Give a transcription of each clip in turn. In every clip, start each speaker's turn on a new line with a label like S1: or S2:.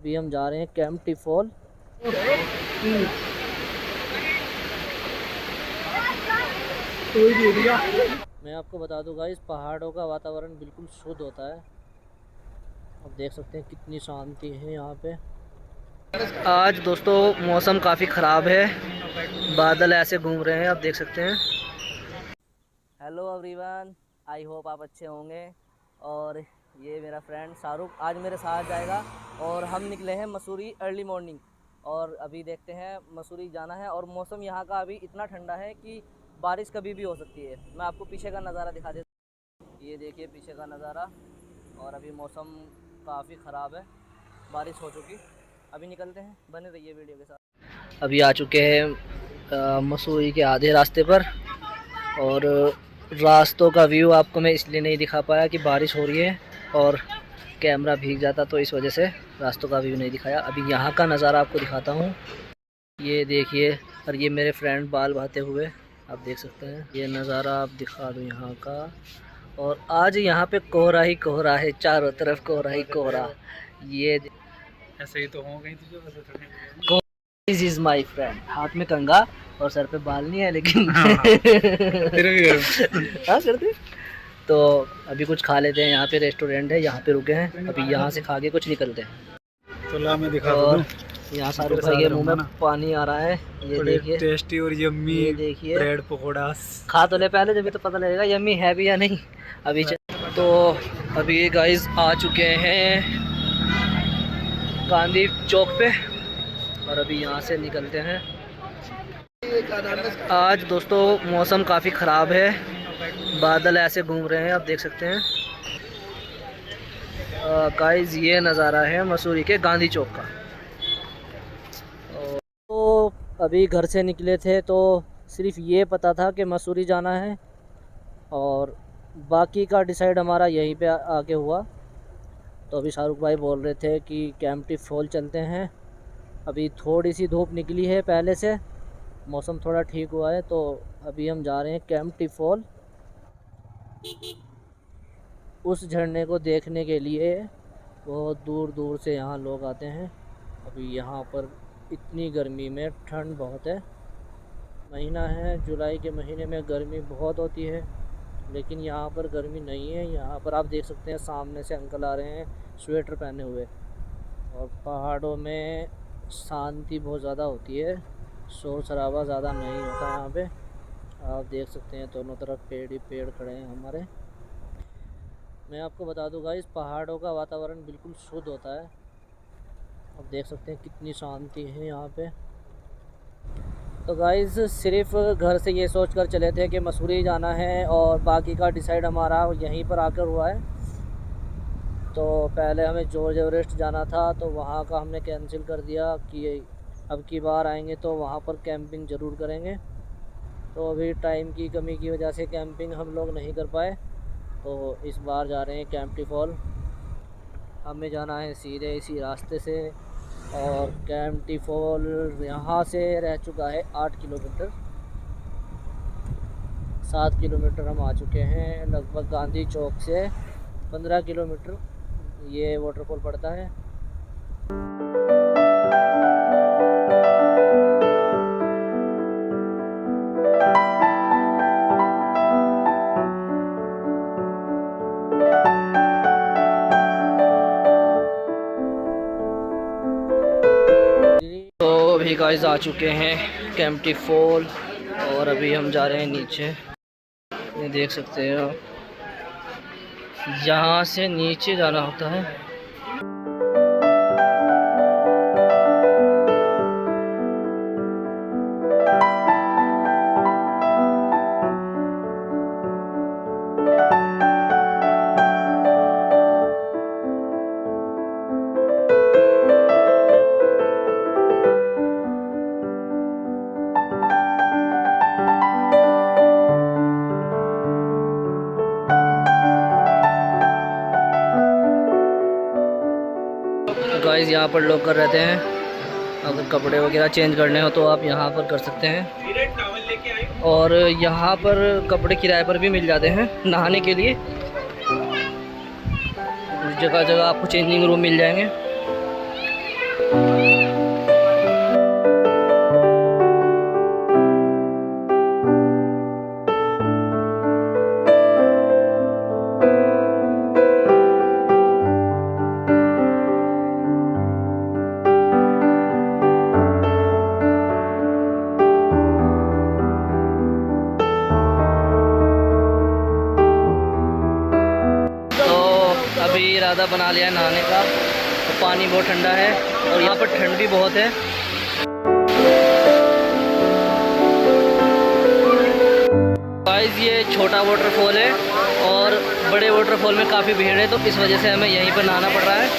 S1: अभी हम जा रहे हैं कैंपटीफॉल। मैं आपको बता दूंगा, इस पहाड़ों का वातावरण बिल्कुल शुद्ध होता है। आप देख सकते हैं कितनी शांति है यहाँ पे। आज दोस्तों मौसम काफ़ी ख़राब है, बादल ऐसे घूम रहे हैं, आप देख सकते हैं। हेलो एवरीवन, आई होप आप अच्छे होंगे। और ये मेरा फ्रेंड शाहरुख आज मेरे साथ जाएगा और हम निकले हैं मसूरी अर्ली मॉर्निंग। और अभी देखते हैं, मसूरी जाना है। और मौसम यहाँ का अभी इतना ठंडा है कि बारिश कभी भी हो सकती है। मैं आपको पीछे का नज़ारा दिखा देता हूँ। ये देखिए पीछे का नज़ारा। और अभी मौसम काफ़ी ख़राब है, बारिश हो चुकी। अभी निकलते हैं, बने रहिए वीडियो के साथ। अभी आ चुके हैं मसूरी के आधे रास्ते पर। और रास्तों का व्यू आपको मैं इसलिए नहीं दिखा पाया कि बारिश हो रही है और कैमरा भीग जाता, तो इस वजह से रास्तों का व्यू नहीं दिखाया। अभी यहाँ का नज़ारा आपको दिखाता हूँ। ये देखिए, और ये मेरे फ्रेंड बाल बहाते हुए आप देख सकते हैं। ये नज़ारा आप दिखा दूँ यहाँ का। और आज यहाँ पे कोहरा ही कोहरा है, चारों तरफ कोहरा ही कोहरा। ये
S2: ऐसे ही तो हो गई तुझे
S1: दिस इज माई फ्रेंड। हाथ में कंघा और सर पे बाल नहीं है, लेकिन
S2: तेरे भी
S1: हाँ करते। तो अभी कुछ खा लेते हैं, यहाँ पे रेस्टोरेंट है, यहाँ पे रुके हैं। अभी यहाँ से खा के कुछ निकलते हैं।
S2: तो ला मैं दिखा
S1: और यहाँ शाहरुख भाई के मुंह में पानी आ रहा है। ये देखिए
S2: टेस्टी और यम्मी,
S1: ये देखिए
S2: ब्रेड पकोड़ा।
S1: खा तो ले पहले, जब तो पता लगेगा यम्मी है भी या नहीं। अभी तो अभी गाइस आ चुके हैं गांधी चौक पे और अभी यहाँ से निकलते हैं। आज दोस्तों मौसम काफ़ी ख़राब है, बादल ऐसे घूम रहे हैं, आप देख सकते हैं। गाइस ये नज़ारा है मसूरी के गांधी चौक का। तो अभी घर से निकले थे तो सिर्फ ये पता था कि मसूरी जाना है, और बाकी का डिसाइड हमारा यहीं पे आके हुआ। तो अभी शाहरुख भाई बोल रहे थे कि कैंपटीफॉल चलते हैं। अभी थोड़ी सी धूप निकली है, पहले से मौसम थोड़ा ठीक हुआ है। तो अभी हम जा रहे हैं कैंपटीफॉल। उस झरने को देखने के लिए बहुत दूर दूर से यहाँ लोग आते हैं। अभी यहाँ पर इतनी गर्मी में, ठंड बहुत है, महीना है जुलाई के महीने में गर्मी बहुत होती है, लेकिन यहाँ पर गर्मी नहीं है। यहाँ पर आप देख सकते हैं सामने से अंकल आ रहे हैं स्वेटर पहने हुए। और पहाड़ों में शांति बहुत ज़्यादा होती है, शोर शराबा ज़्यादा नहीं होता यहाँ पे। आप देख सकते हैं दोनों तरफ पेड़ ही पेड़ खड़े हैं हमारे। मैं आपको बता दूंगा, इस पहाड़ों का वातावरण बिल्कुल शुद्ध होता है। आप देख सकते हैं कितनी शांति है यहाँ पे। तो गाइज़ सिर्फ घर से ये सोच कर चले थे कि मसूरी जाना है, और बाकी का डिसाइड हमारा यहीं पर आकर हुआ है। तो पहले हमें जॉर्ज एवरेस्ट जाना था, तो वहाँ का हमने कैंसिल कर दिया कि अब की बार आएंगे तो वहाँ पर कैंपिंग ज़रूर करेंगे। तो अभी टाइम की कमी की वजह से कैंपिंग हम लोग नहीं कर पाए। तो इस बार जा रहे हैं कैंपटीफॉल। हमें जाना है सीधे इसी रास्ते से। और कैंपटीफॉल यहाँ से रह चुका है 8 किलोमीटर। 7 किलोमीटर हम आ चुके हैं। लगभग गांधी चौक से 15 किलोमीटर ये वाटरफॉल पड़ता है। तो अभी गाइस आ चुके हैं कैंपटीफॉल और अभी हम जा रहे हैं नीचे। ये देख सकते हो, यहाँ से नीचे जाना होता है। गाइस यहाँ पर लोग कर रहते हैं, अगर कपड़े वगैरह चेंज करने हो तो आप यहाँ पर कर सकते हैं। और यहाँ पर कपड़े किराए पर भी मिल जाते हैं नहाने के लिए। जगह जगह आपको चेंजिंग रूम मिल जाएंगे। इरादा बना लिया है नहाने का। तो पानी बहुत ठंडा है और यहाँ पर ठंड भी बहुत है। गाइस ये छोटा वाटरफॉल है और बड़े वाटरफॉल में काफ़ी भीड़ है, तो इस वजह से हमें यहीं पर नहाना पड़ रहा है।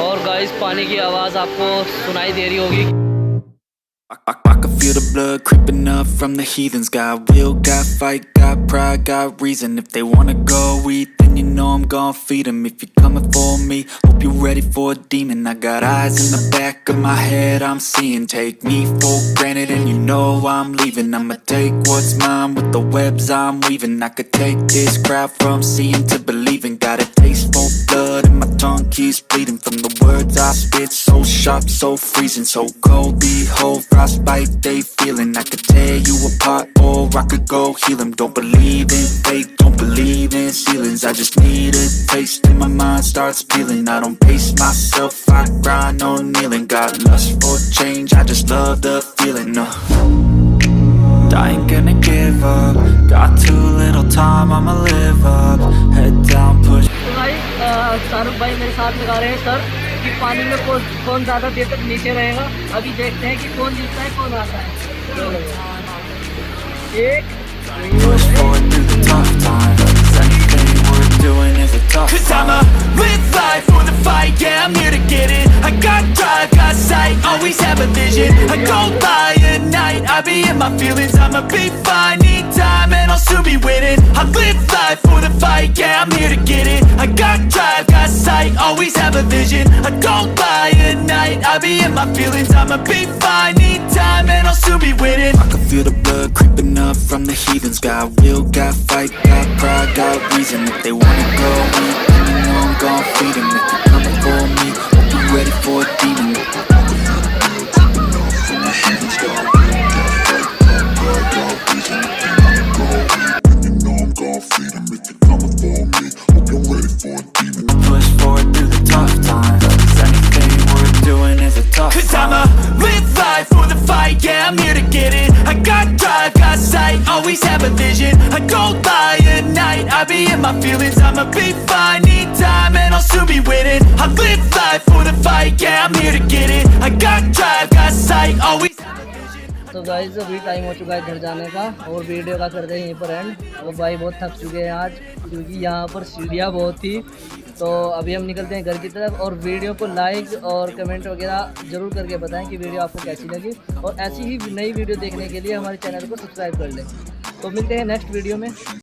S1: और गाइस पानी की आवाज़ आपको सुनाई दे रही होगी।
S3: I can feel the blood creeping up from the heathens. Got will, got fight, got pride, got reason. If they wanna go eat, then you know I'm gon' feed them. If you're coming for me, hope you're ready for a demon. I got eyes in the back of my head, I'm seeing. Take me for granted and you know I'm leaving. I'ma take what's mine with the webs I'm weaving. I could take this crowd from seeing to believing. Got a taste for blood and my tongue keeps bleeding from the words I spit. So sharp, so freezing, so cold. Behold, frostbite they feeling. I could tear you apart or I could go heal them. Don't believe in fate, don't believe in ceilings. I just need a taste and my mind starts peeling. I don't pace myself, I grind on kneeling. Got lust for change, I just love the feeling. I ain't gonna give up. Got too little time, I'ma live up. Head down, push.
S1: तो भाई शाहरुख भाई मेरे साथ लगा रहे हैं sir कि पानी में कौन ज़्यादा देर तक नीचे रहेगा। अभी देखते हैं कि कौन जीतता है कौन आता है। एक
S3: Push forward through the tough times. Anything we're doing is a tough 'Cause I'ma live life for the fight. Yeah, I'm here to get it. I got drive, got sight. Always have a vision. I go by at night. I be in my feelings. I'ma be fine. Need time and I'll soon be winning. I live life for the fight. Yeah, I'm here to get it. I got drive, got sight. Always have a vision. I go by at night. I be in my feelings. I'ma be fine. Need time and I'll soon be winning. I can feel the blood creeping up from the heathens. Got will, got fight, got pride, got reason. If they wanna go eat, then you know I'm gon' feed them. If you're coming for me, hope you're ready for a demon. Push forward through the tough times. Anything we're doing is a tough 'Cause I'ma live life for the fight. Yeah, I'm here to get it. I got drive, got sight. Always have a vision. I go by at night. I be in my feelings. I'ma be fine. Need time and I'll soon be winning. I live life for the fight. Yeah, I'm here to get it. I got drive, got sight. Always have a vision.
S1: तो guys अभी time हो चुका है घर जाने का और video का करते हैं यहीं पर एंड। और भाई बहुत थक चुके हैं आज क्योंकि यहाँ पर सीढ़ियाँ बहुत थी। तो अभी हम निकलते हैं घर की तरफ और वीडियो को लाइक और कमेंट वगैरह ज़रूर करके बताएं कि वीडियो आपको कैसी लगी। और ऐसी ही नई वीडियो देखने के लिए हमारे चैनल को सब्सक्राइब कर लें। तो मिलते हैं नेक्स्ट वीडियो में।